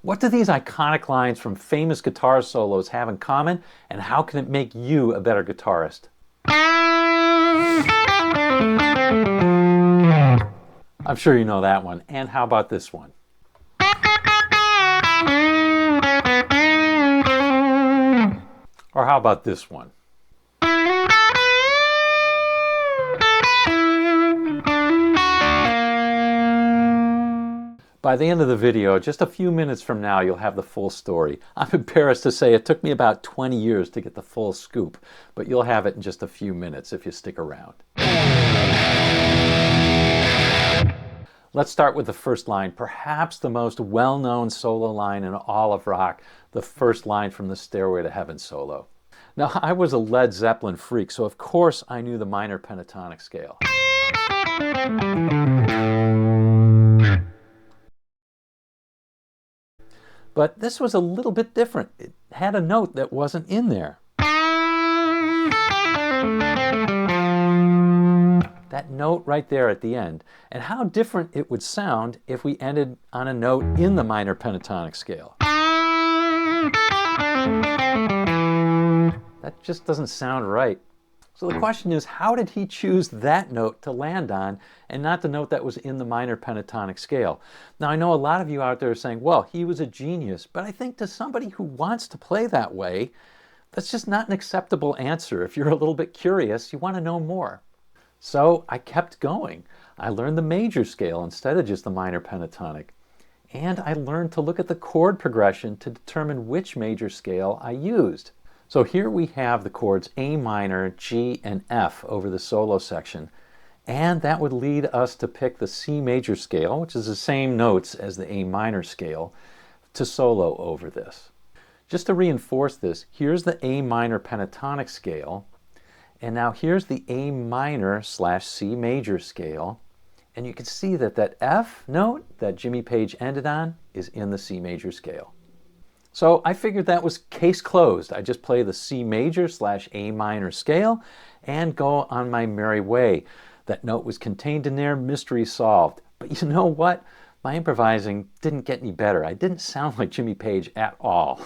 What do these iconic lines from famous guitar solos have in common, and how can it make you a better guitarist? I'm sure you know that one. And how about this one? Or how about this one? By the end of the video, just a few minutes from now, you'll have the full story. I'm embarrassed to say it took me about 20 years to get the full scoop, but you'll have it in just a few minutes if you stick around. Let's start with the first line, perhaps the most well-known solo line in all of rock, the first line from the Stairway to Heaven solo. Now, I was a Led Zeppelin freak, so of course I knew the minor pentatonic scale. But this was a little bit different. It had a note that wasn't in there. That note right there at the end. And how different it would sound if we ended on a note in the minor pentatonic scale. That just doesn't sound right. So the question is, how did he choose that note to land on and not the note that was in the minor pentatonic scale? Now, I know a lot of you out there are saying, well, he was a genius, but I think to somebody who wants to play that way, that's just not an acceptable answer. If you're a little bit curious, you want to know more. So I kept going. I learned the major scale instead of just the minor pentatonic. And I learned to look at the chord progression to determine which major scale I used. So here we have the chords A minor, G, and F over the solo section. And that would lead us to pick the C major scale, which is the same notes as the A minor scale, to solo over this. Just to reinforce this, here's the A minor pentatonic scale. And now here's the A minor / C major scale. And you can see that that F note that Jimmy Page ended on is in the C major scale. So I figured that was case closed. I just play the C major / A minor scale and go on my merry way. That note was contained in there, mystery solved. But you know what? My improvising didn't get any better. I didn't sound like Jimmy Page at all.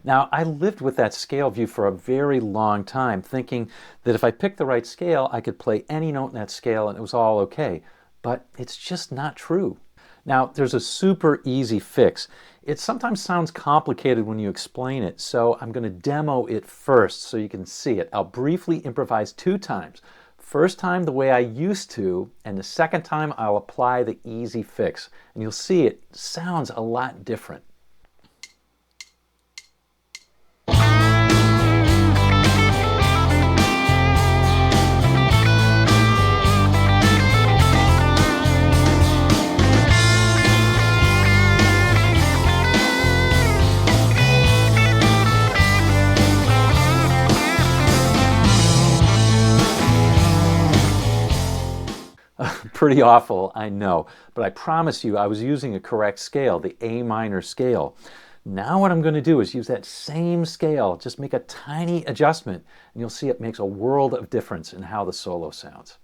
Now, I lived with that scale view for a very long time, thinking that if I picked the right scale, I could play any note in that scale and it was all okay. But it's just not true. Now, there's a super easy fix. It sometimes sounds complicated when you explain it, so I'm going to demo it first so you can see it. I'll briefly improvise 2 times. First time the way I used to, and the second time I'll apply the easy fix. And you'll see it sounds a lot different. Pretty awful, I know, but I promise you I was using a correct scale, the A minor scale. Now what I'm going to do is use that same scale, just make a tiny adjustment, and you'll see it makes a world of difference in how the solo sounds.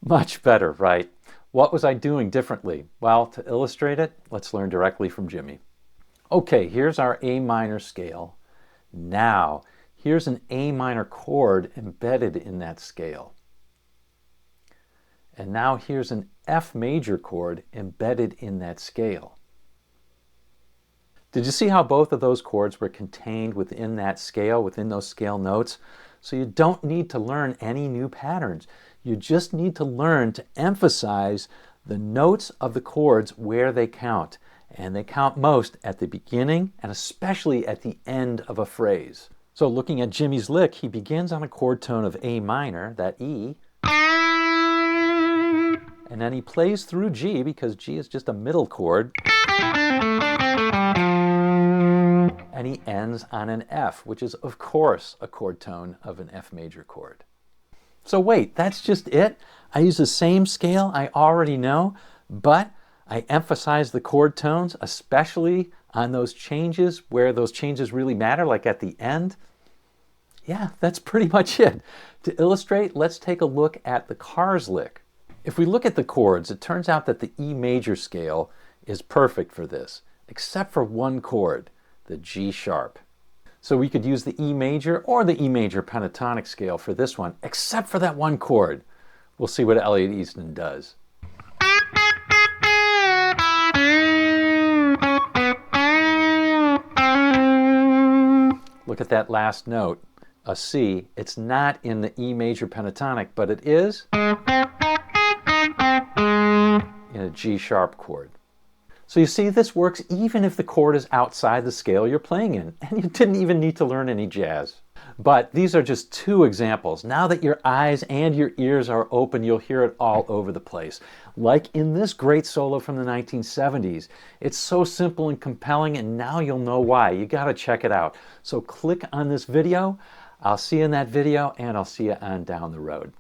Much better, right? What was I doing differently? Well, to illustrate it, let's learn directly from Jimmy. Okay, here's our A minor scale. Now, here's an A minor chord embedded in that scale. And now here's an F major chord embedded in that scale. Did you see how both of those chords were contained within that scale, within those scale notes? So you don't need to learn any new patterns. You just need to learn to emphasize the notes of the chords where they count. And they count most at the beginning and especially at the end of a phrase. So looking at Jimmy's lick, he begins on a chord tone of A minor, that E. And then he plays through G because G is just a middle chord. and he ends on an F, which is of course a chord tone of an F major chord. So wait, that's just it? I use the same scale I already know, but I emphasize the chord tones, especially on those changes where those changes really matter, like at the end. Yeah, that's pretty much it. To illustrate, let's take a look at the Cars lick. If we look at the chords, it turns out that the E major scale is perfect for this, except for one chord, the G sharp. So we could use the E major or the E major pentatonic scale for this one, except for that one chord. We'll see what Elliot Easton does. Look at that last note, a C. It's not in the E major pentatonic, but it is in a G sharp chord. So you see, this works even if the chord is outside the scale you're playing in, and you didn't even need to learn any jazz. But these are just two examples. Now that your eyes and your ears are open, you'll hear it all over the place. Like in this great solo from the 1970s. It's so simple and compelling, and now you'll know why. You gotta check it out. So click on this video. I'll see you in that video, and I'll see you on down the road.